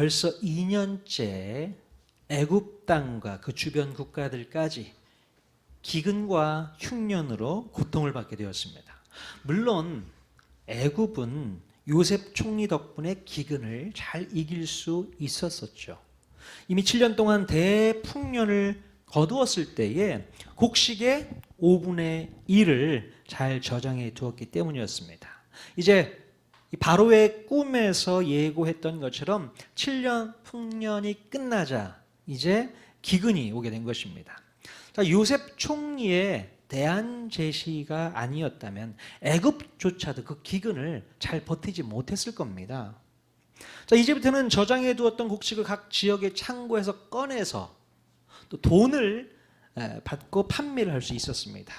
벌써 2년째 애굽 땅과 그 주변 국가들까지 기근과 흉년으로 고통을 받게 되었습니다. 물론 애굽은 요셉 총리 덕분에 기근을 잘 이길 수 있었었죠. 이미 7년 동안 대풍년을 거두었을 때에 곡식의 5분의 1을 잘 저장해 두었기 때문이었습니다. 이제 바로의 꿈에서 예고했던 것처럼 7년 풍년이 끝나자 이제 기근이 오게 된 것입니다. 자, 요셉 총리의 대안 제시가 아니었다면 애굽조차도 그 기근을 잘 버티지 못했을 겁니다. 자, 이제부터는 저장해 두었던 곡식을 각 지역의 창고에서 꺼내서 또 돈을 받고 판매를 할 수 있었습니다.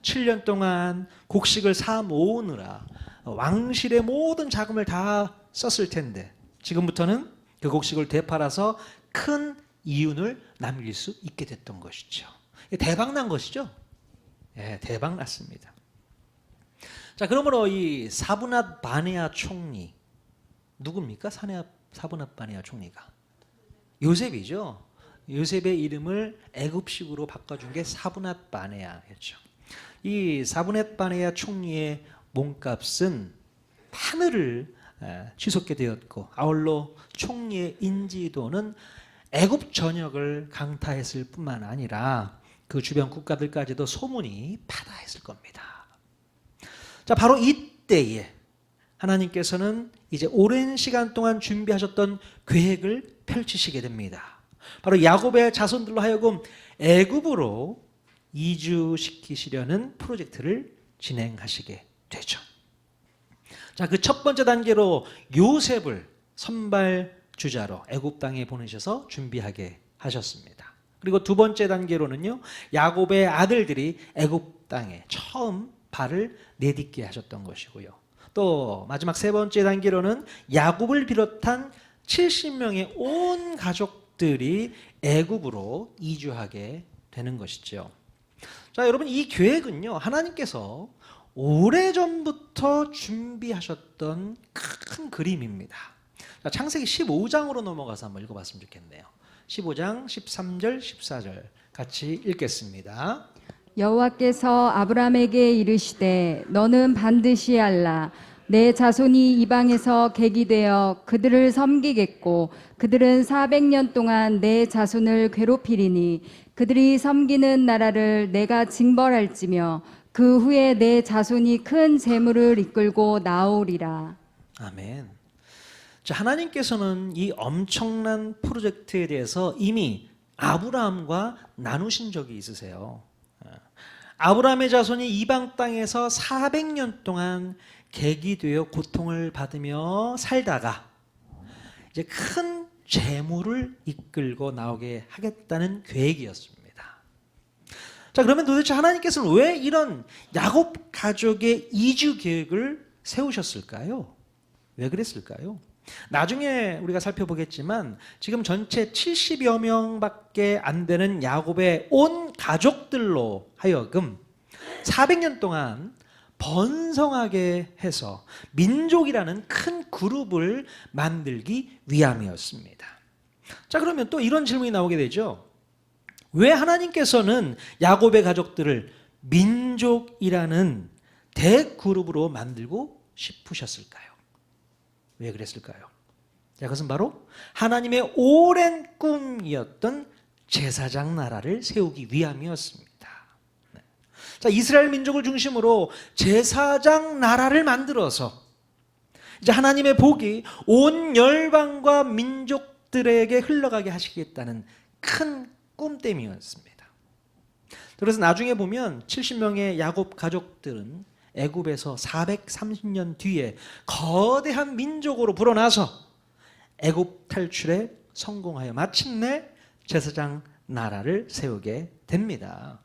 7년 동안 곡식을 사 모으느라 왕실의 모든 자금을 다 썼을 텐데 지금부터는 그 곡식을 되팔아서 큰 이윤을 남길 수 있게 됐던 것이죠. 대박 난 것이죠. 예, 대박 났습니다. 자, 그러므로 이 사브낫 바네아 총리 누굽니까? 사브낫 바네아 총리가 요셉이죠. 요셉의 이름을 애굽식으로 바꿔준 게 사브낫 바네아였죠. 이 사브낫 바네아 총리의 몸값은 하늘을 치솟게 되었고 아울러 총리의 인지도는 애굽 전역을 강타했을 뿐만 아니라 그 주변 국가들까지도 소문이 파다했을 겁니다. 자, 바로 이때에 하나님께서는 이제 오랜 시간 동안 준비하셨던 계획을 펼치시게 됩니다. 바로 야곱의 자손들로 하여금 애굽으로 이주시키시려는 프로젝트를 진행하시게 되죠. 자, 그 첫 번째 단계로 요셉을 선발 주자로 애굽 땅에 보내셔서 준비하게 하셨습니다. 그리고 두 번째 단계로는요, 야곱의 아들들이 애굽 땅에 처음 발을 내딛게 하셨던 것이고요. 또 마지막 세 번째 단계로는 야곱을 비롯한 70명의 온 가족들이 애굽으로 이주하게 되는 것이죠. 자, 여러분, 이 계획은요, 하나님께서 오래전부터 준비하셨던 큰 그림입니다. 자, 창세기 15장으로 넘어가서 한번 읽어봤으면 좋겠네요. 15장 13절 14절 같이 읽겠습니다. 여호와께서 아브라함에게 이르시되 너는 반드시 알라 내 자손이 이방에서 객이 되어 그들을 섬기겠고 그들은 400년 동안 내 자손을 괴롭히리니 그들이 섬기는 나라를 내가 징벌할지며 그 후에 내 자손이 큰 재물을 이끌고 나오리라. 아멘. 자, 하나님께서는 이 엄청난 프로젝트에 대해서 이미 아브라함과 나누신 적이 있으세요. 아브라함의 자손이 이방 땅에서 400년 동안 객이 되어 고통을 받으며 살다가 이제 큰 재물을 이끌고 나오게 하겠다는 계획이었습니다. 자, 그러면 도대체 하나님께서는 왜 이런 야곱 가족의 이주 계획을 세우셨을까요? 왜 그랬을까요? 나중에 우리가 살펴보겠지만 지금 전체 70여 명밖에 안 되는 야곱의 온 가족들로 하여금 400년 동안 번성하게 해서 민족이라는 큰 그룹을 만들기 위함이었습니다. 자, 그러면 또 이런 질문이 나오게 되죠. 왜 하나님께서는 야곱의 가족들을 민족이라는 대그룹으로 만들고 싶으셨을까요? 왜 그랬을까요? 자, 그것은 바로 하나님의 오랜 꿈이었던 제사장 나라를 세우기 위함이었습니다. 자, 이스라엘 민족을 중심으로 제사장 나라를 만들어서 이제 하나님의 복이 온 열방과 민족들에게 흘러가게 하시겠다는 큰 꿈 때문이었습니다. 그래서 나중에 보면 70명의 야곱 가족들은 애굽에서 430년 뒤에 거대한 민족으로 불어나서 애굽 탈출에 성공하여 마침내 제사장 나라를 세우게 됩니다.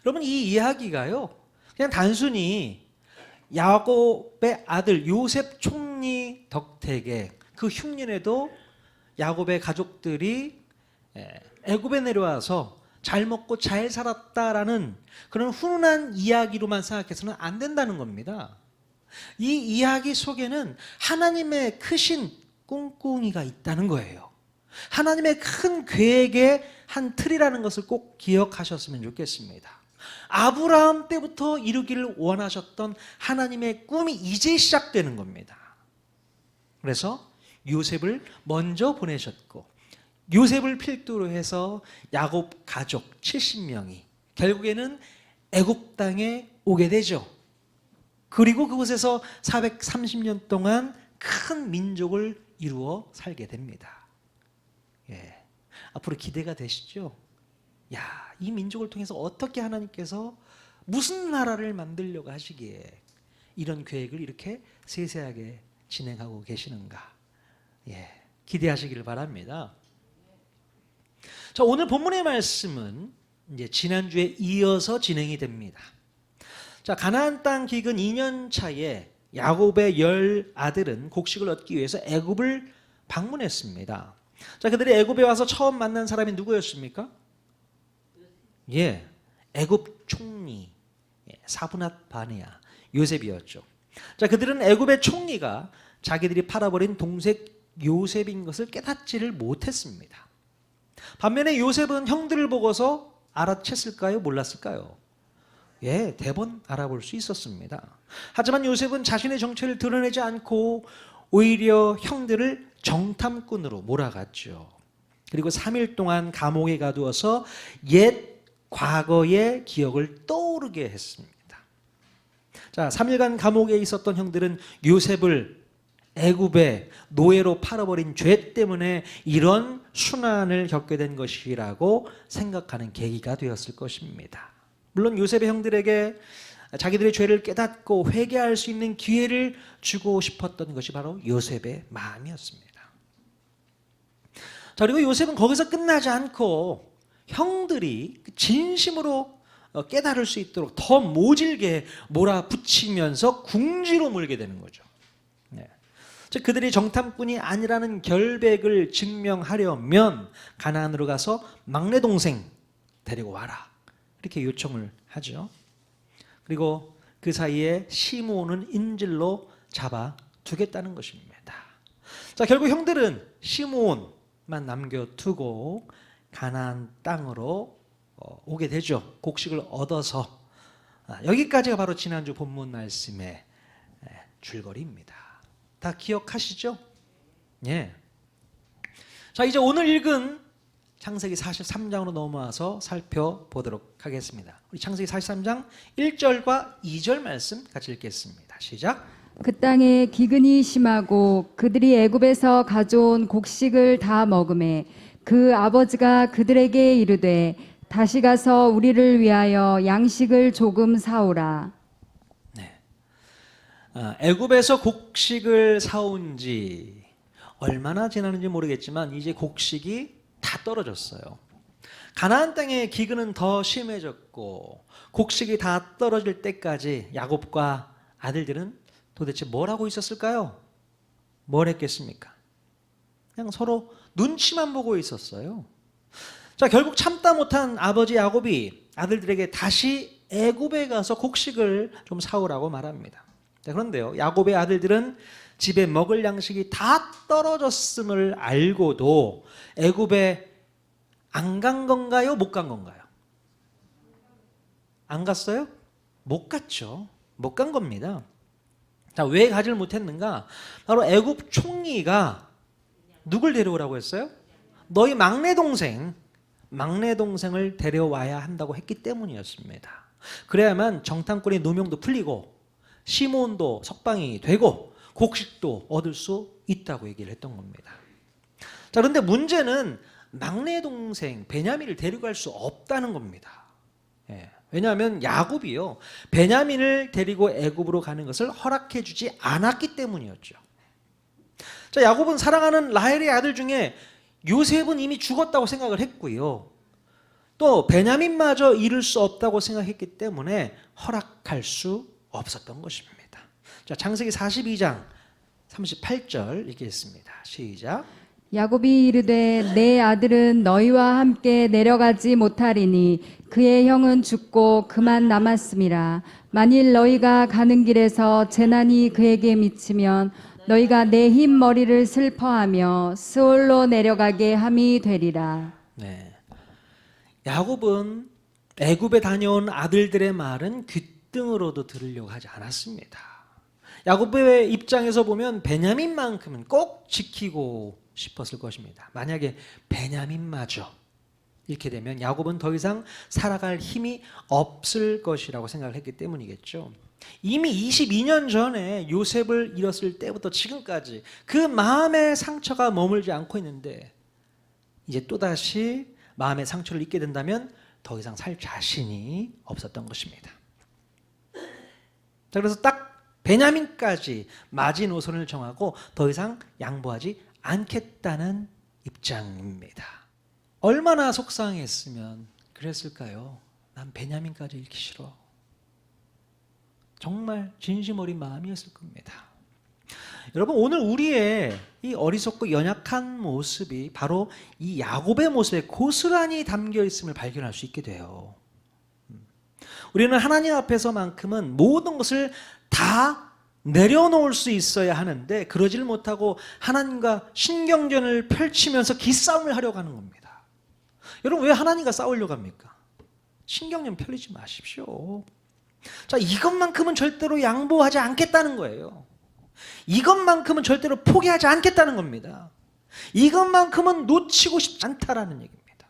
여러분, 이 이야기가요, 그냥 단순히 야곱의 아들 요셉 총리 덕택에 그 흉년에도 야곱의 가족들이 애굽에 내려와서 잘 먹고 잘 살았다라는 그런 훈훈한 이야기로만 생각해서는 안 된다는 겁니다. 이 이야기 속에는 하나님의 크신 꿍꿍이가 있다는 거예요. 하나님의 큰 계획의 한 틀이라는 것을 꼭 기억하셨으면 좋겠습니다. 아브라함 때부터 이루기를 원하셨던 하나님의 꿈이 이제 시작되는 겁니다. 그래서 요셉을 먼저 보내셨고, 요셉을 필두로 해서 야곱 가족 70명이 결국에는 애굽 땅에 오게 되죠. 그리고 그곳에서 430년 동안 큰 민족을 이루어 살게 됩니다. 예. 앞으로 기대가 되시죠? 야, 이 민족을 통해서 어떻게 하나님께서 무슨 나라를 만들려고 하시기에 이런 계획을 이렇게 세세하게 진행하고 계시는가? 예. 기대하시기를 바랍니다. 자, 오늘 본문의 말씀은 이제 지난주에 이어서 진행이 됩니다. 자, 가나안 땅 기근 2년 차에 야곱의 10 아들은 곡식을 얻기 위해서 애굽을 방문했습니다. 자, 그들이 애굽에 와서 처음 만난 사람이 누구였습니까? 예, 애굽 총리 사브낫 바네아 요셉이었죠. 자, 그들은 애굽의 총리가 자기들이 팔아버린 동생 요셉인 것을 깨닫지를 못했습니다. 반면에 요셉은 형들을 보고서 알아챘을까요? 몰랐을까요? 예, 대번 알아볼 수 있었습니다. 하지만 요셉은 자신의 정체를 드러내지 않고 오히려 형들을 정탐꾼으로 몰아갔죠. 그리고 3일 동안 감옥에 가두어서 옛 과거의 기억을 떠오르게 했습니다. 자, 3일간 감옥에 있었던 형들은 요셉을 애굽의 노예로 팔아버린 죄 때문에 이런 순환을 겪게 된 것이라고 생각하는 계기가 되었을 것입니다. 물론 요셉의 형들에게 자기들의 죄를 깨닫고 회개할 수 있는 기회를 주고 싶었던 것이 바로 요셉의 마음이었습니다. 자, 그리고 요셉은 거기서 끝나지 않고 형들이 진심으로 깨달을 수 있도록 더 모질게 몰아붙이면서 궁지로 몰게 되는 거죠. 네. 즉 그들이 정탐꾼이 아니라는 결백을 증명하려면 가나안으로 가서 막내 동생 데리고 와라, 이렇게 요청을 하죠. 그리고 그 사이에 시므온은 인질로 잡아 두겠다는 것입니다. 자, 결국 형들은 시므온만 남겨두고 가나안 땅으로 오게 되죠. 곡식을 얻어서. 여기까지가 바로 지난주 본문 말씀의 줄거리입니다. 다 기억하시죠? 예. 자, 이제 오늘 읽은 창세기 43장으로 넘어와서 살펴보도록 하겠습니다. 우리 창세기 43장 1절과 2절 말씀 같이 읽겠습니다. 시작. 그 땅에 기근이 심하고 그들이 애굽에서 가져온 곡식을 다 먹음에 그 아버지가 그들에게 이르되 다시 가서 우리를 위하여 양식을 조금 사오라. 네. 애굽에서 곡식을 사온 지 얼마나 지났는지 모르겠지만 이제 곡식이 다 떨어졌어요. 가나안 땅의 기근은 더 심해졌고 곡식이 다 떨어질 때까지 야곱과 아들들은 도대체 뭘 하고 있었을까요? 뭘 했겠습니까? 그냥 서로 눈치만 보고 있었어요. 자, 결국 참다 못한 아버지 야곱이 아들들에게 다시 애굽에 가서 곡식을 좀 사오라고 말합니다. 자, 그런데요, 야곱의 아들들은 집에 먹을 양식이 다 떨어졌음을 알고도 애굽에 안 간 건가요? 못 간 건가요? 안 갔어요? 못 갔죠. 못 간 겁니다. 자, 왜 가지를 못했는가? 바로 애굽 총리가 누굴 데려오라고 했어요? 너희 막내 동생을 데려와야 한다고 했기 때문이었습니다. 그래야만 정탐꾼의 노명도 풀리고 시몬도 석방이 되고 곡식도 얻을 수 있다고 얘기를 했던 겁니다. 자, 그런데 문제는 막내 동생 베냐민을 데려갈 수 없다는 겁니다. 예. 왜냐하면 야곱이요, 베냐민을 데리고 애굽으로 가는 것을 허락해 주지 않았기 때문이었죠. 자, 야곱은 사랑하는 라헬의 아들 중에 요셉은 이미 죽었다고 생각을 했고요, 또 베냐민마저 잃을 수 없다고 생각했기 때문에 허락할 수 없었던 것입니다. 자, 창세기 42장 38절 읽겠습니다. 시작. 야곱이 이르되 내 아들은 너희와 함께 내려가지 못하리니 그의 형은 죽고 그만 남았음이라. 만일 너희가 가는 길에서 재난이 그에게 미치면 너희가 내 흰 머리를 슬퍼하며 스올로 내려가게 함이 되리라. 네. 야곱은 애굽에 다녀온 아들들의 말은 귓등으로도 들으려고 하지 않았습니다. 야곱의 입장에서 보면 베냐민만큼은 꼭 지키고 싶었을 것입니다. 만약에 베냐민마저 이렇게 되면 야곱은 더 이상 살아갈 힘이 없을 것이라고 생각을 했기 때문이겠죠. 이미 22년 전에 요셉을 잃었을 때부터 지금까지 그 마음의 상처가 머물지 않고 있는데 이제 또다시 마음의 상처를 입게 된다면 더 이상 살 자신이 없었던 것입니다. 자, 그래서 딱 베냐민까지 마지노선을 정하고 더 이상 양보하지 않겠다는 입장입니다. 얼마나 속상했으면 그랬을까요? 난 베냐민까지 잃기 싫어. 정말 진심 어린 마음이었을 겁니다. 여러분, 오늘 우리의 이 어리석고 연약한 모습이 바로 이 야곱의 모습에 고스란히 담겨 있음을 발견할 수 있게 돼요. 우리는 하나님 앞에서만큼은 모든 것을 다 내려놓을 수 있어야 하는데 그러질 못하고 하나님과 신경전을 펼치면서 기싸움을 하려고 하는 겁니다. 여러분, 왜 하나님과 싸우려고 합니까? 신경전 펼치지 마십시오. 자, 이것만큼은 절대로 양보하지 않겠다는 거예요. 이것만큼은 절대로 포기하지 않겠다는 겁니다. 이것만큼은 놓치고 싶지 않다라는 얘기입니다.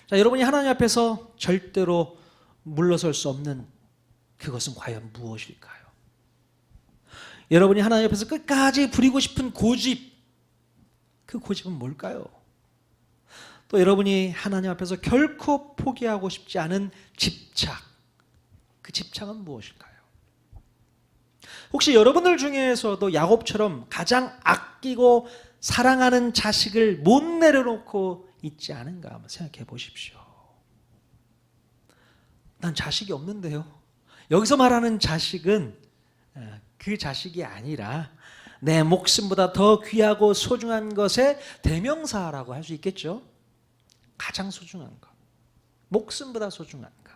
자, 여러분이 하나님 앞에서 절대로 물러설 수 없는 그것은 과연 무엇일까요? 여러분이 하나님 앞에서 끝까지 부리고 싶은 고집, 그 고집은 뭘까요? 또 여러분이 하나님 앞에서 결코 포기하고 싶지 않은 집착, 그 집착은 무엇일까요? 혹시 여러분들 중에서도 야곱처럼 가장 아끼고 사랑하는 자식을 못 내려놓고 있지 않은가 한번 생각해 보십시오. 난 자식이 없는데요. 여기서 말하는 자식은 그 자식이 아니라 내 목숨보다 더 귀하고 소중한 것의 대명사라고 할 수 있겠죠. 가장 소중한 것, 목숨보다 소중한 것.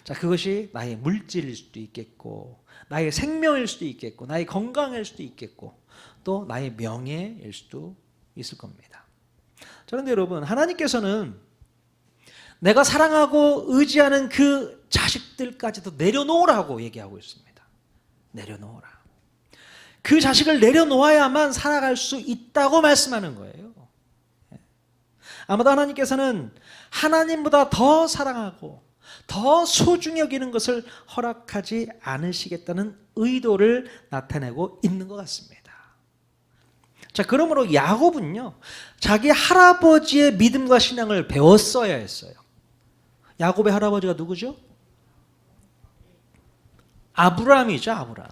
자, 그것이 나의 물질일 수도 있겠고, 나의 생명일 수도 있겠고, 나의 건강일 수도 있겠고, 또 나의 명예일 수도 있을 겁니다. 그런데 여러분, 하나님께서는 내가 사랑하고 의지하는 그 자식들까지도 내려놓으라고 얘기하고 있습니다. 내려놓으라. 그 자식을 내려놓아야만 살아갈 수 있다고 말씀하는 거예요. 아마도 하나님께서는 하나님보다 더 사랑하고 더 소중히 여기는 것을 허락하지 않으시겠다는 의도를 나타내고 있는 것 같습니다. 자, 그러므로 야곱은요, 자기 할아버지의 믿음과 신앙을 배웠어야 했어요. 야곱의 할아버지가 누구죠? 아브라함이죠, 아브라함.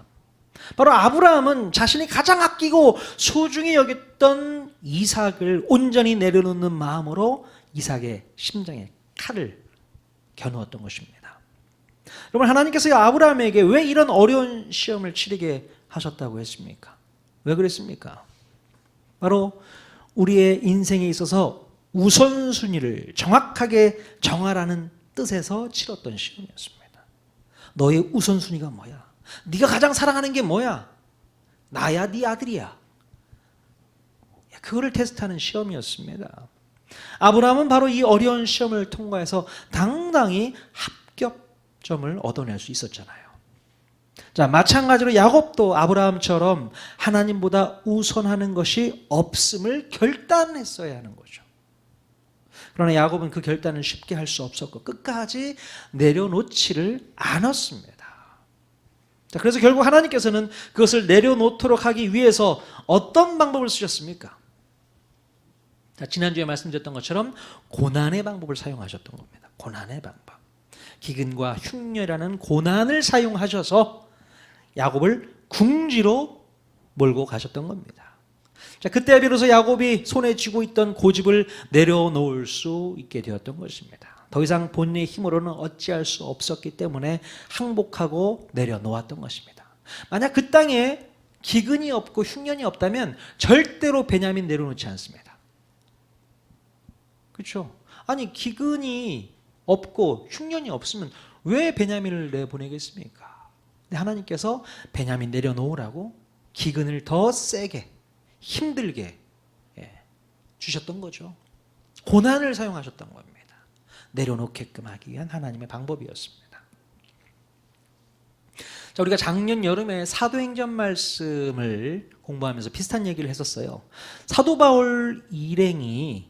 바로 아브라함은 자신이 가장 아끼고 소중히 여겼던 이삭을 온전히 내려놓는 마음으로 이삭의 심장에 칼을 겨누었던 것입니다. 여러분, 하나님께서 아브라함에게 왜 이런 어려운 시험을 치르게 하셨다고 했습니까? 왜 그랬습니까? 바로 우리의 인생에 있어서 우선순위를 정확하게 정하라는 뜻에서 치렀던 시험이었습니다. 너의 우선순위가 뭐야? 네가 가장 사랑하는 게 뭐야? 나야, 네 아들이야. 그거를 테스트하는 시험이었습니다. 아브라함은 바로 이 어려운 시험을 통과해서 당당히 합격점을 얻어낼 수 있었잖아요. 자, 마찬가지로 야곱도 아브라함처럼 하나님보다 우선하는 것이 없음을 결단했어야 하는 거죠. 그러나 야곱은 그 결단을 쉽게 할 수 없었고 끝까지 내려놓지를 않았습니다. 자, 그래서 결국 하나님께서는 그것을 내려놓도록 하기 위해서 어떤 방법을 쓰셨습니까? 자, 지난주에 말씀드렸던 것처럼 고난의 방법을 사용하셨던 겁니다. 고난의 방법. 기근과 흉년이라는 고난을 사용하셔서 야곱을 궁지로 몰고 가셨던 겁니다. 자, 그때 비로소 야곱이 손에 쥐고 있던 고집을 내려놓을 수 있게 되었던 것입니다. 더 이상 본인의 힘으로는 어찌할 수 없었기 때문에 항복하고 내려놓았던 것입니다. 만약 그 땅에 기근이 없고 흉년이 없다면 절대로 베냐민 내려놓지 않습니다. 그렇죠? 아니, 기근이 없고 흉년이 없으면 왜 베냐민을 내보내겠습니까? 근데 하나님께서 베냐민 내려놓으라고 기근을 더 세게 힘들게 주셨던 거죠. 고난을 사용하셨던 겁니다. 내려놓게끔 하기 위한 하나님의 방법이었습니다. 자, 우리가 작년 여름에 사도행전 말씀을 공부하면서 비슷한 얘기를 했었어요. 사도 바울 일행이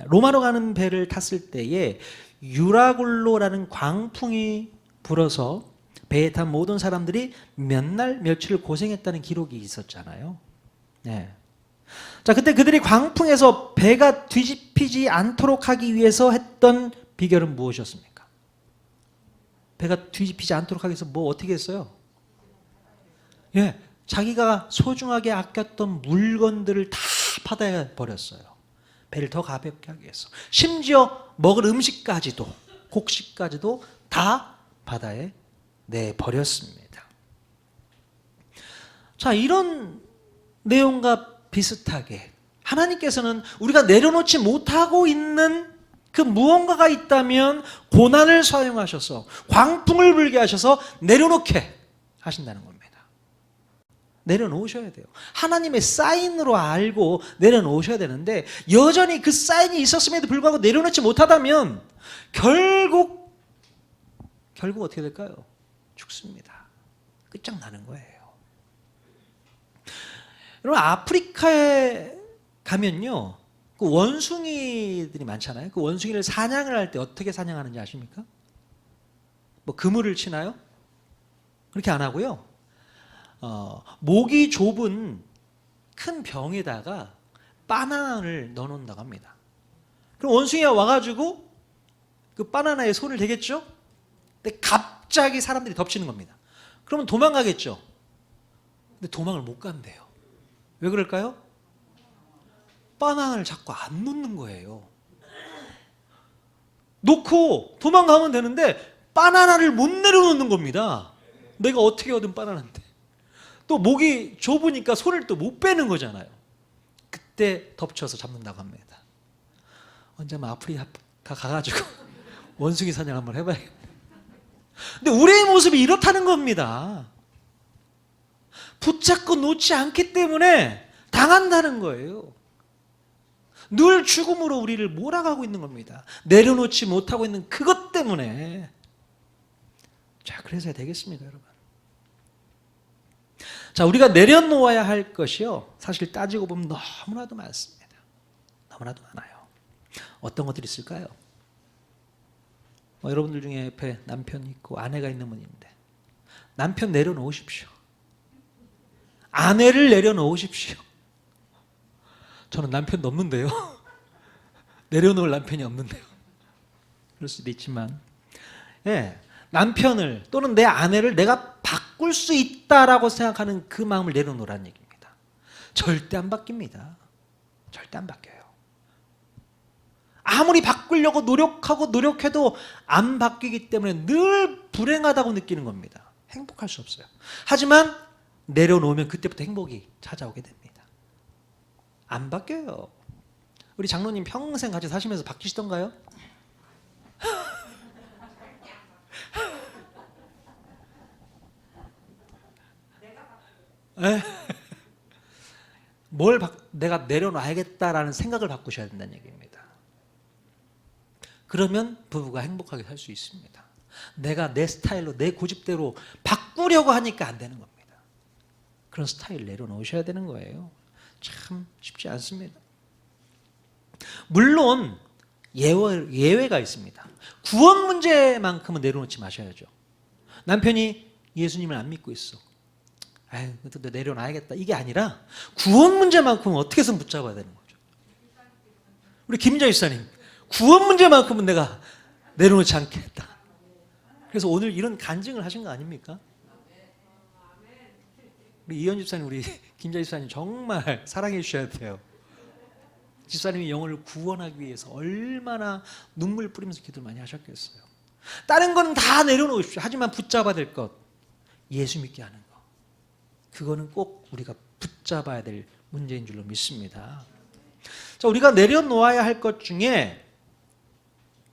로마로 가는 배를 탔을 때에 유라굴로라는 광풍이 불어서 배에 탄 모든 사람들이 몇 날 며칠을 고생했다는 기록이 있었잖아요. 네. 자, 그때 그들이 광풍에서 배가 뒤집히지 않도록 하기 위해서 했던 비결은 무엇이었습니까? 배가 뒤집히지 않도록 하기 위해서 뭐 어떻게 했어요? 예, 자기가 소중하게 아꼈던 물건들을 다 바다에 버렸어요. 배를 더 가볍게 하기 위해서. 심지어 먹을 음식까지도, 곡식까지도 다 바다에 내버렸습니다. 자, 이런 내용과 비슷하게 하나님께서는 우리가 내려놓지 못하고 있는 그 무언가가 있다면 고난을 사용하셔서 광풍을 불게 하셔서 내려놓게 하신다는 겁니다. 내려놓으셔야 돼요. 하나님의 사인으로 알고 내려놓으셔야 되는데 여전히 그 사인이 있었음에도 불구하고 내려놓지 못하다면 결국 어떻게 될까요? 죽습니다. 끝장나는 거예요. 여러분, 아프리카에 가면요, 그 원숭이들이 많잖아요. 그 원숭이를 사냥을 할 때 어떻게 사냥하는지 아십니까? 뭐 그물을 치나요? 그렇게 안 하고요. 목이 좁은 큰 병에다가 바나나를 넣어놓는다고 합니다. 그럼 원숭이가 와가지고 그 바나나에 손을 대겠죠? 근데 갑자기 사람들이 덮치는 겁니다. 그러면 도망가겠죠? 근데 도망을 못 간대요. 왜 그럴까요? 바나나를 자꾸 안 놓는 거예요. 놓고 도망가면 되는데 바나나를 못 내려놓는 겁니다. 내가 어떻게 얻은 바나나인데. 또 목이 좁으니까 손을 또 못 빼는 거잖아요. 그때 덮쳐서 잡는다고 합니다. 언제 한번 아프리카 가가지고 원숭이 사냥 한번 해봐야겠네. 근데 우리의 모습이 이렇다는 겁니다. 붙잡고 놓지 않기 때문에 당한다는 거예요. 늘 죽음으로 우리를 몰아가고 있는 겁니다. 내려놓지 못하고 있는 그것 때문에. 자, 그래서 되겠습니다, 여러분. 자, 우리가 내려놓아야 할 것이요, 사실 따지고 보면 너무나도 많습니다. 너무나도 많아요. 어떤 것들이 있을까요? 여러분들 중에 옆에 남편이 있고 아내가 있는 분이 있는데 남편 내려놓으십시오. 아내를 내려놓으십시오. 저는 남편도 없는데요. 내려놓을 남편이 없는데요. 그럴 수도 있지만, 예, 남편을 또는 내 아내를 내가 바꿀 수 있다라고 생각하는 그 마음을 내려놓으라는 얘기입니다. 절대 안 바뀝니다. 절대 안 바뀌어요. 아무리 바꾸려고 노력하고 노력해도 안 바뀌기 때문에 늘 불행하다고 느끼는 겁니다. 행복할 수 없어요. 하지만 내려놓으면 그때부터 행복이 찾아오게 됩니다. 안 바뀌어요. 우리 장로님 평생 같이 사시면서 바뀌시던가요? 내가 내려놔야겠다라는 생각을 바꾸셔야 된다는 얘기입니다. 그러면 부부가 행복하게 살 수 있습니다. 내가 내 스타일로 내 고집대로 바꾸려고 하니까 안 되는 겁니다. 그런 스타일 내려놓으셔야 되는 거예요. 참 쉽지 않습니다. 물론 예외가 있습니다. 구원 문제만큼은 내려놓지 마셔야죠. 남편이 예수님을 안 믿고 있어. 아유, 또 내려놔야겠다. 이게 아니라 구원 문제만큼은 어떻게 해서 붙잡아야 되는 거죠. 우리 김자 집사님, 구원 문제만큼은 내가 내려놓지 않겠다. 그래서 오늘 이런 간증을 하신 거 아닙니까? 우리 이현 집사님, 우리 김자 집사님 정말 사랑해 주셔야 돼요. 집사님이 영혼을 구원하기 위해서 얼마나 눈물 뿌리면서 기도를 많이 하셨겠어요. 다른 건 다 내려놓으십시오. 하지만 붙잡아야 될 것, 예수 믿게 하는 것, 그거는 꼭 우리가 붙잡아야 될 문제인 줄로 믿습니다. 자, 우리가 내려놓아야 할 것 중에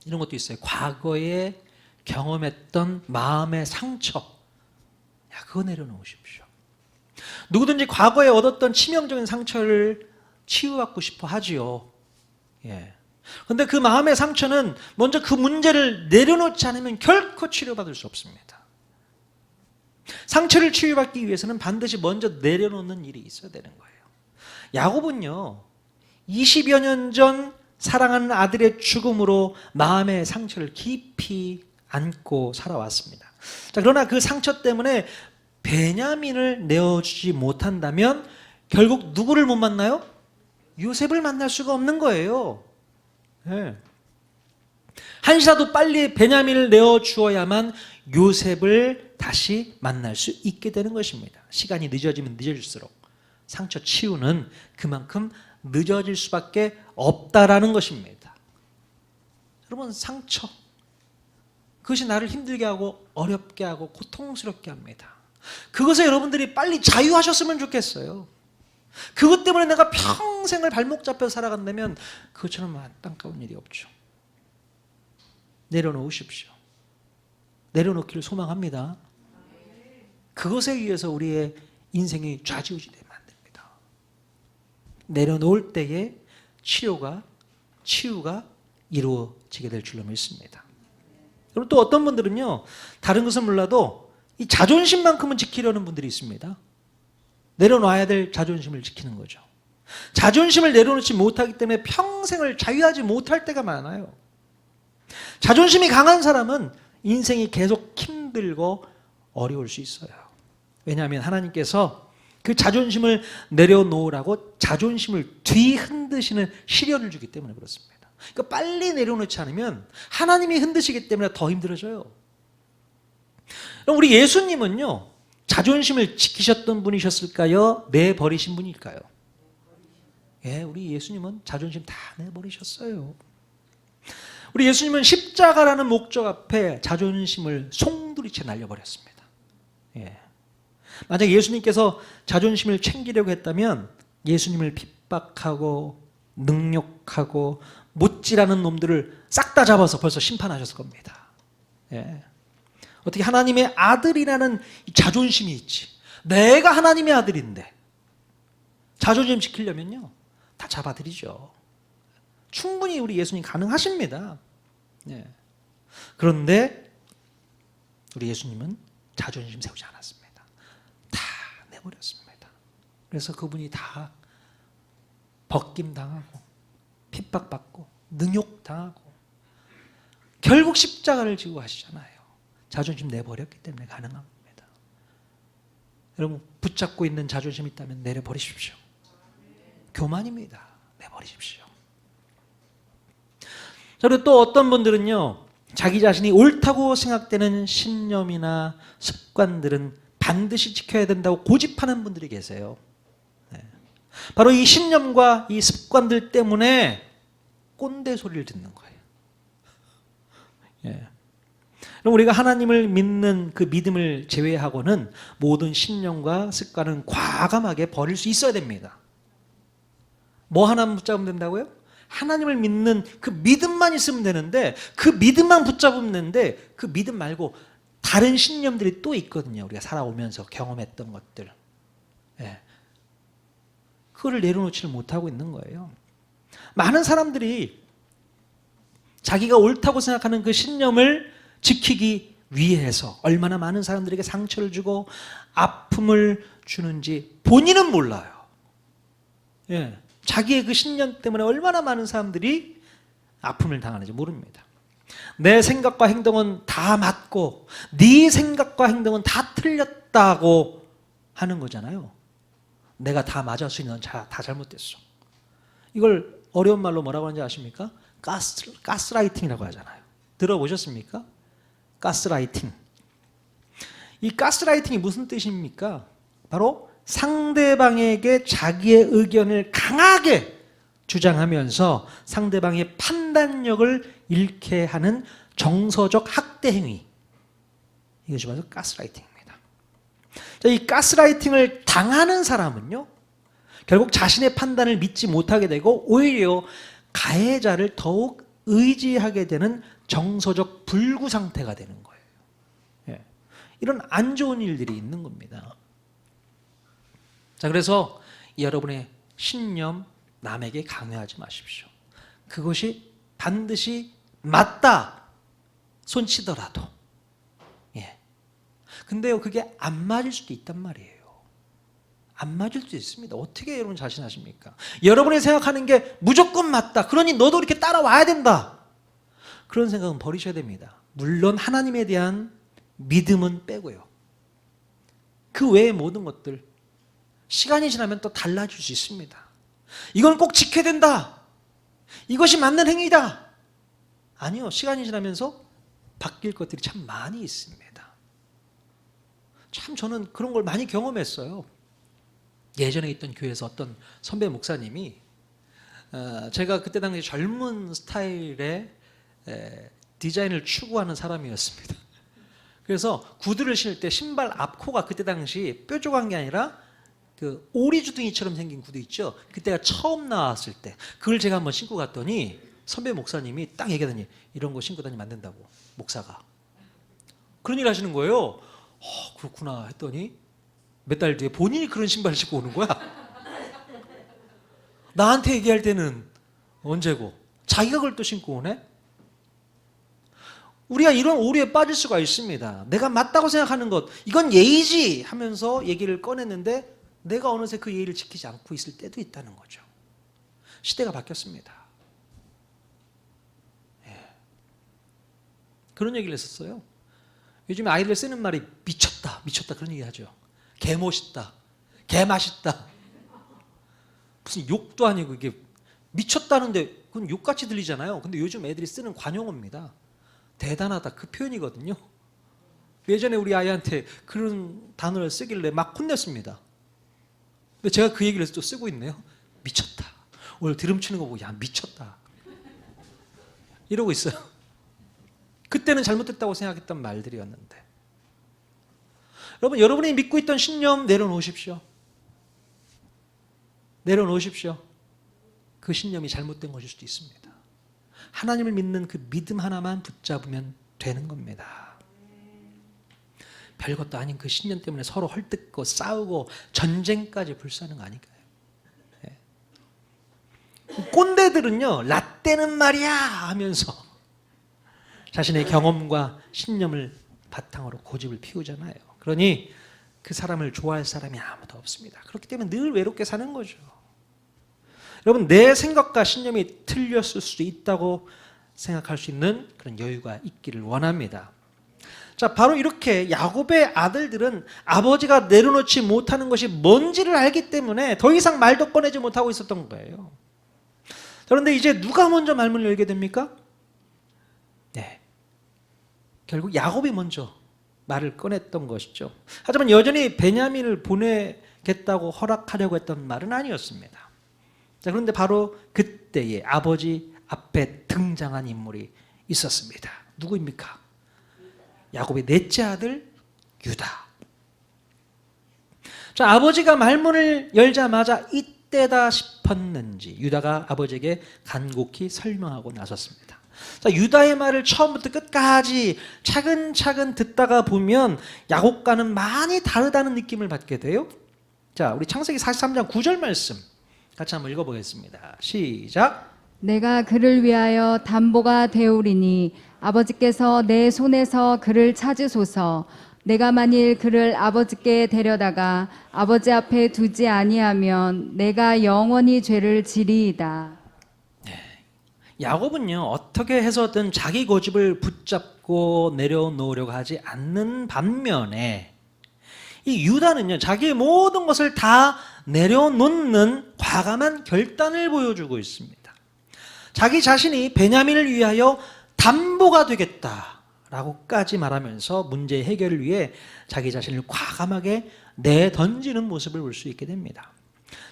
이런 것도 있어요. 과거에 경험했던 마음의 상처, 그거 내려놓으십시오. 누구든지 과거에 얻었던 치명적인 상처를 치유받고 싶어 하지요. 그런데 그 마음의 상처는 먼저 그 문제를 내려놓지 않으면 결코 치료받을 수 없습니다. 상처를 치유받기 위해서는 반드시 먼저 내려놓는 일이 있어야 되는 거예요. 야곱은요, 20여 년 전 사랑하는 아들의 죽음으로 마음의 상처를 깊이 안고 살아왔습니다. 자, 그러나 그 상처 때문에 베냐민을 내어주지 못한다면 결국 누구를 못 만나요? 요셉을 만날 수가 없는 거예요. 한시라도 빨리 베냐민을 내어주어야만 요셉을 다시 만날 수 있게 되는 것입니다. 시간이 늦어지면 늦어질수록 상처 치유는 그만큼 늦어질 수밖에 없다라는 것입니다. 여러분, 상처, 그것이 나를 힘들게 하고 어렵게 하고 고통스럽게 합니다. 그것에 여러분들이 빨리 자유하셨으면 좋겠어요. 그것 때문에 내가 평생을 발목 잡혀 살아간다면 그것처럼 안타까운 일이 없죠. 내려놓으십시오. 내려놓기를 소망합니다. 그것에 의해서 우리의 인생이 좌지우지되면 안 됩니다. 내려놓을 때에 치유가 이루어지게 될 줄로 믿습니다. 그리고 또 어떤 분들은요, 다른 것은 몰라도 이 자존심만큼은 지키려는 분들이 있습니다. 내려놔야 될 자존심을 지키는 거죠. 자존심을 내려놓지 못하기 때문에 평생을 자유하지 못할 때가 많아요. 자존심이 강한 사람은 인생이 계속 힘들고 어려울 수 있어요. 왜냐하면 하나님께서 그 자존심을 내려놓으라고 자존심을 뒤흔드시는 시련을 주기 때문에 그렇습니다. 그러니까 빨리 내려놓지 않으면 하나님이 흔드시기 때문에 더 힘들어져요. 그럼 우리 예수님은요, 자존심을 지키셨던 분이셨을까요? 내버리신 분일까요? 우리 예수님은 자존심 다 내버리셨어요. 우리 예수님은 십자가라는 목적 앞에 자존심을 송두리째 날려버렸습니다. 만약 예수님께서 자존심을 챙기려고 했다면 예수님을 핍박하고 능욕하고 못질하는 놈들을 싹 다 잡아서 벌써 심판하셨을 겁니다. 어떻게 하나님의 아들이라는 자존심이 있지. 내가 하나님의 아들인데 자존심 지키려면요, 다 잡아드리죠. 충분히 우리 예수님 가능하십니다. 그런데 우리 예수님은 자존심 세우지 않았습니다. 다 내버렸습니다. 그래서 그분이 다 벗김당하고 핍박받고 능욕당하고 결국 십자가를 지고 가시잖아요. 자존심 내버렸기 때문에 가능한 겁니다. 여러분, 붙잡고 있는 자존심 있다면 내려버리십시오. 교만입니다. 내버리십시오. 그리고 또 어떤 분들은요, 자기 자신이 옳다고 생각되는 신념이나 습관들은 반드시 지켜야 된다고 고집하는 분들이 계세요. 바로 이 신념과 이 습관들 때문에 꼰대 소리를 듣는 거예요. 그럼 우리가 하나님을 믿는 그 믿음을 제외하고는 모든 신념과 습관은 과감하게 버릴 수 있어야 됩니다. 뭐 하나만 붙잡으면 된다고요? 하나님을 믿는 그 믿음만 있으면 되는데, 그 믿음만 붙잡으면 되는데, 그 믿음 말고 다른 신념들이 또 있거든요. 우리가 살아오면서 경험했던 것들. 그거를 내려놓지를 못하고 있는 거예요. 많은 사람들이 자기가 옳다고 생각하는 그 신념을 지키기 위해서 얼마나 많은 사람들에게 상처를 주고 아픔을 주는지 본인은 몰라요. 자기의 그 신념 때문에 얼마나 많은 사람들이 아픔을 당하는지 모릅니다. 내 생각과 행동은 다 맞고 네 생각과 행동은 다 틀렸다고 하는 거잖아요. 내가 다 맞았으니 넌 다 잘못됐어. 이걸 어려운 말로 뭐라고 하는지 아십니까? 가스라이팅이라고 하잖아요. 들어보셨습니까? 가스라이팅. 이 가스라이팅이 무슨 뜻입니까? 바로 상대방에게 자기의 의견을 강하게 주장하면서 상대방의 판단력을 잃게 하는 정서적 학대 행위. 이것이 바로 가스라이팅입니다. 이 가스라이팅을 당하는 사람은요, 결국 자신의 판단을 믿지 못하게 되고 오히려 가해자를 더욱 의지하게 되는 정서적 불구 상태가 되는 거예요. 이런 안 좋은 일들이 있는 겁니다. 자, 그래서 여러분의 신념 남에게 강요하지 마십시오. 그것이 반드시 맞다 손치더라도. 예. 근데요, 그게 안 맞을 수도 있단 말이에요. 안 맞을 수도 있습니다. 어떻게 여러분 자신하십니까? 여러분이 생각하는 게 무조건 맞다. 그러니 너도 이렇게 따라와야 된다. 그런 생각은 버리셔야 됩니다. 물론 하나님에 대한 믿음은 빼고요. 그 외의 모든 것들 시간이 지나면 또 달라질 수 있습니다. 이건 꼭 지켜야 된다. 이것이 맞는 행위다. 아니요. 시간이 지나면서 바뀔 것들이 참 많이 있습니다. 참 저는 그런 걸 많이 경험했어요. 예전에 있던 교회에서 어떤 선배 목사님이 제가 그때 당시 젊은 스타일의 디자인을 추구하는 사람이었습니다. 그래서 구두를 신을 때 신발 앞코가 그때 당시 뾰족한 게 아니라 그 오리주둥이처럼 생긴 구두 있죠. 그때가 처음 나왔을 때 그걸 제가 한번 신고 갔더니 선배 목사님이 딱 얘기하더니 이런 거 신고 다니면 안 된다고, 목사가. 그런 일 하시는 거예요. 그렇구나 했더니 몇 달 뒤에 본인이 그런 신발을 신고 오는 거야. 나한테 얘기할 때는 언제고 자기가 그걸 또 신고 오네. 우리가 이런 오류에 빠질 수가 있습니다. 내가 맞다고 생각하는 것, 이건 예의지 하면서 얘기를 꺼냈는데 내가 어느새 그 예의를 지키지 않고 있을 때도 있다는 거죠. 시대가 바뀌었습니다. 예. 그런 얘기를 했었어요. 요즘에 아이들 쓰는 말이 미쳤다, 미쳤다 그런 얘기 하죠. 개 멋있다, 개 맛있다. 무슨 욕도 아니고 이게 미쳤다는데 그건 욕같이 들리잖아요. 근데 요즘 애들이 쓰는 관용어입니다. 대단하다 그 표현이거든요. 예전에 우리 아이한테 그런 단어를 쓰길래 막 혼냈습니다. 근데 제가 그 얘기를 또 쓰고 있네요. 미쳤다. 오늘 드럼 치는 거 보고 야 미쳤다 이러고 있어요. 그때는 잘못됐다고 생각했던 말들이었는데 여러분, 여러분이 믿고 있던 신념 내려놓으십시오. 내려놓으십시오. 그 신념이 잘못된 것일 수도 있습니다. 하나님을 믿는 그 믿음 하나만 붙잡으면 되는 겁니다. 별것도 아닌 그 신념 때문에 서로 헐뜯고 싸우고 전쟁까지 불사는 거 아닐까요? 네. 꼰대들은요, 라떼는 말이야 하면서 자신의 경험과 신념을 바탕으로 고집을 피우잖아요. 그러니 그 사람을 좋아할 사람이 아무도 없습니다. 그렇기 때문에 늘 외롭게 사는 거죠. 여러분, 내 생각과 신념이 틀렸을 수도 있다고 생각할 수 있는 그런 여유가 있기를 원합니다. 자, 바로 이렇게 야곱의 아들들은 아버지가 내려놓지 못하는 것이 뭔지를 알기 때문에 더 이상 말도 꺼내지 못하고 있었던 거예요. 그런데 이제 누가 먼저 말문을 열게 됩니까? 네, 결국 야곱이 먼저 말을 꺼냈던 것이죠. 하지만 여전히 베냐민을 보내겠다고 허락하려고 했던 말은 아니었습니다. 자, 그런데 바로 그때에 아버지 앞에 등장한 인물이 있었습니다. 누구입니까? 야곱의 넷째 아들 유다. 자, 아버지가 말문을 열자마자 이때다 싶었는지 유다가 아버지에게 간곡히 설명하고 나섰습니다. 자, 유다의 말을 처음부터 끝까지 차근차근 듣다가 보면 야곱과는 많이 다르다는 느낌을 받게 돼요. 자, 우리 창세기 43장 9절 말씀 같이 한번 읽어보겠습니다. 시작. 내가 그를 위하여 담보가 되오리니 아버지께서 내 손에서 그를 찾으소서. 내가 만일 그를 아버지께 데려다가 아버지 앞에 두지 아니하면 내가 영원히 죄를 지리이다. 야곱은요, 어떻게 해서든 자기 고집을 붙잡고 내려놓으려고 하지 않는 반면에 이 유다는요, 자기의 모든 것을 다 내려놓는 과감한 결단을 보여주고 있습니다. 자기 자신이 베냐민을 위하여 담보가 되겠다라고까지 말하면서 문제 해결을 위해 자기 자신을 과감하게 내던지는 모습을 볼 수 있게 됩니다.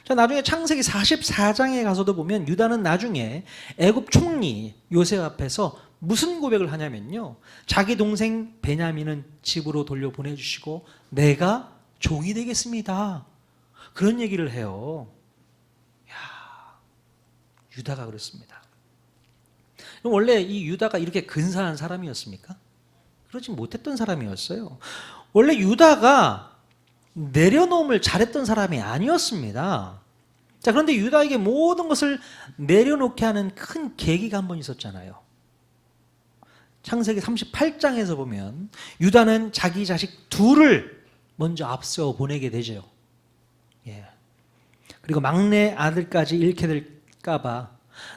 자, 나중에 창세기 44장에 가서도 보면 유다는 나중에 애굽 총리 요셉 앞에서 무슨 고백을 하냐면요, 자기 동생 베냐민은 집으로 돌려보내주시고 내가 종이 되겠습니다, 그런 얘기를 해요. 야, 유다가 그렇습니다. 원래 이 유다가 이렇게 근사한 사람이었습니까? 그러지 못했던 사람이었어요. 원래 유다가 내려놓음을 잘했던 사람이 아니었습니다. 자, 그런데 유다에게 모든 것을 내려놓게 하는 큰 계기가 한 번 있었잖아요. 창세기 38장에서 보면 유다는 자기 자식 둘을 먼저 앞서 보내게 되죠. 예. 그리고 막내 아들까지 잃게 될까봐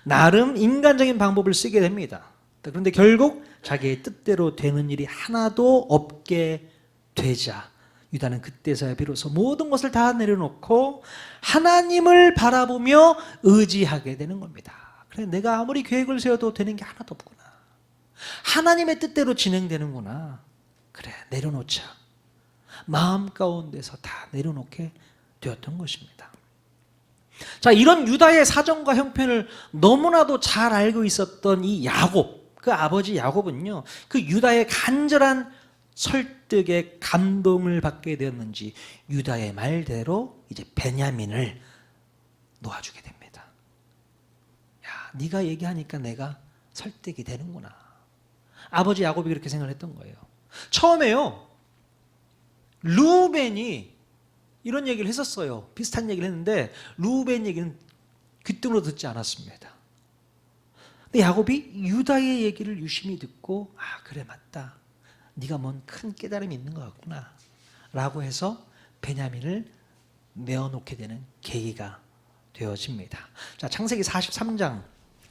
나름 인간적인 방법을 쓰게 됩니다. 그런데 결국 자기의 뜻대로 되는 일이 하나도 없게 되자 유다는 그때서야 비로소 모든 것을 다 내려놓고 하나님을 바라보며 의지하게 되는 겁니다. 그래, 내가 아무리 계획을 세워도 되는 게 하나도 없구나. 하나님의 뜻대로 진행되는구나. 그래, 내려놓자. 마음 가운데서 다 내려놓게 되었던 것입니다. 자, 이런 유다의 사정과 형편을 너무나도 잘 알고 있었던 이 야곱, 그 아버지 야곱은요, 그 유다의 간절한 설득에 감동을 받게 되었는지 유다의 말대로 이제 베냐민을 놓아주게 됩니다. 야, 네가 얘기하니까 내가 설득이 되는구나. 아버지 야곱이 그렇게 생각했던 거예요. 처음에요, 루벤이 이런 얘기를 했었어요. 비슷한 얘기를 했는데 루벤 얘기는 귀등으로 듣지 않았습니다. 근데 야곱이 유다의 얘기를 유심히 듣고 아, 그래, 맞다. 네가 뭔 큰 깨달음이 있는 것 같구나 라고 해서 베냐민을 내어놓게 되는 계기가 되어집니다. 자, 창세기 43장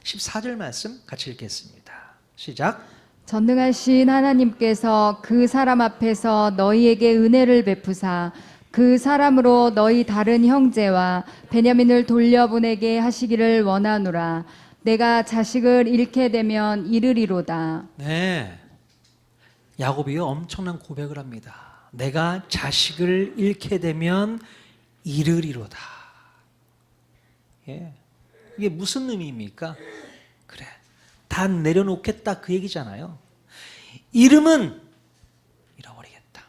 14절 말씀 같이 읽겠습니다. 시작. 전능하신 하나님께서 그 사람 앞에서 너희에게 은혜를 베푸사 그 사람으로 너희 다른 형제와 베냐민을 돌려보내게 하시기를 원하노라. 내가 자식을 잃게 되면 이르리로다. 네, 야곱이 엄청난 고백을 합니다. 내가 자식을 잃게 되면 이르리로다. 예, 이게 무슨 의미입니까? 그래, 다 내려놓겠다 그 얘기잖아요. 이름은 잃어버리겠다.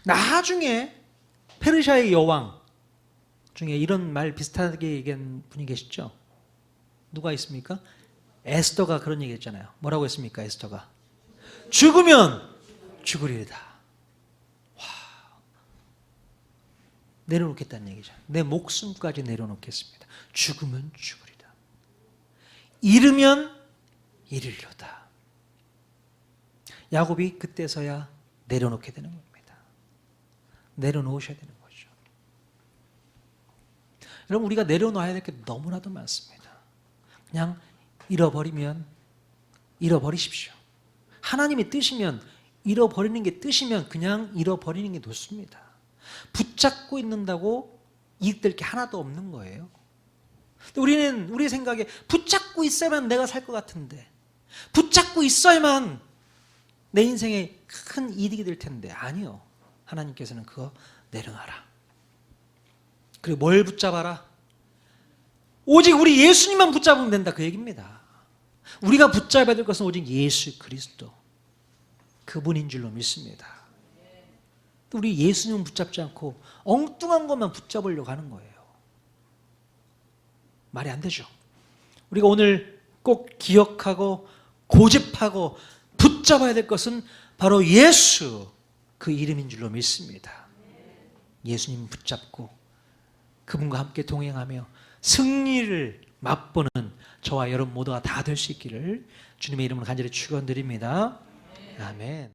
나중에 페르시아의 여왕 중에 이런 말 비슷하게 얘기한 분이 계시죠? 누가 있습니까? 에스더가 그런 얘기 했잖아요. 뭐라고 했습니까? 에스더가 죽으면 죽으리다. 와, 내려놓겠다는 얘기죠. 내 목숨까지 내려놓겠습니다. 죽으면 죽으리다. 잃으면 잃으리로다. 야곱이 그때서야 내려놓게 되는 겁니다. 내려놓으셔야 되는 거죠. 여러분, 우리가 내려놓아야 될 게 너무나도 많습니다. 그냥 잃어버리면 잃어버리십시오. 하나님의 뜻이면, 잃어버리는 게 뜻이면 그냥 잃어버리는 게 좋습니다. 붙잡고 있는다고 이익될 게 하나도 없는 거예요. 우리는 우리 생각에 붙잡고 있어야만 내가 살 것 같은데, 붙잡고 있어야만 내 인생에 큰 이득이 될 텐데, 아니요. 하나님께서는 그거 내려놔라. 그리고 뭘 붙잡아라? 오직 우리 예수님만 붙잡으면 된다, 그 얘기입니다. 우리가 붙잡아야 될 것은 오직 예수 그리스도, 그분인 줄로 믿습니다. 우리 예수님은 붙잡지 않고 엉뚱한 것만 붙잡으려고 하는 거예요. 말이 안 되죠. 우리가 오늘 꼭 기억하고 고집하고 붙잡아야 될 것은 바로 예수, 그 이름인 줄로 믿습니다. 예수님 붙잡고 그분과 함께 동행하며 승리를 맛보는 저와 여러분 모두가 다 될 수 있기를 주님의 이름으로 간절히 축원드립니다. 아멘.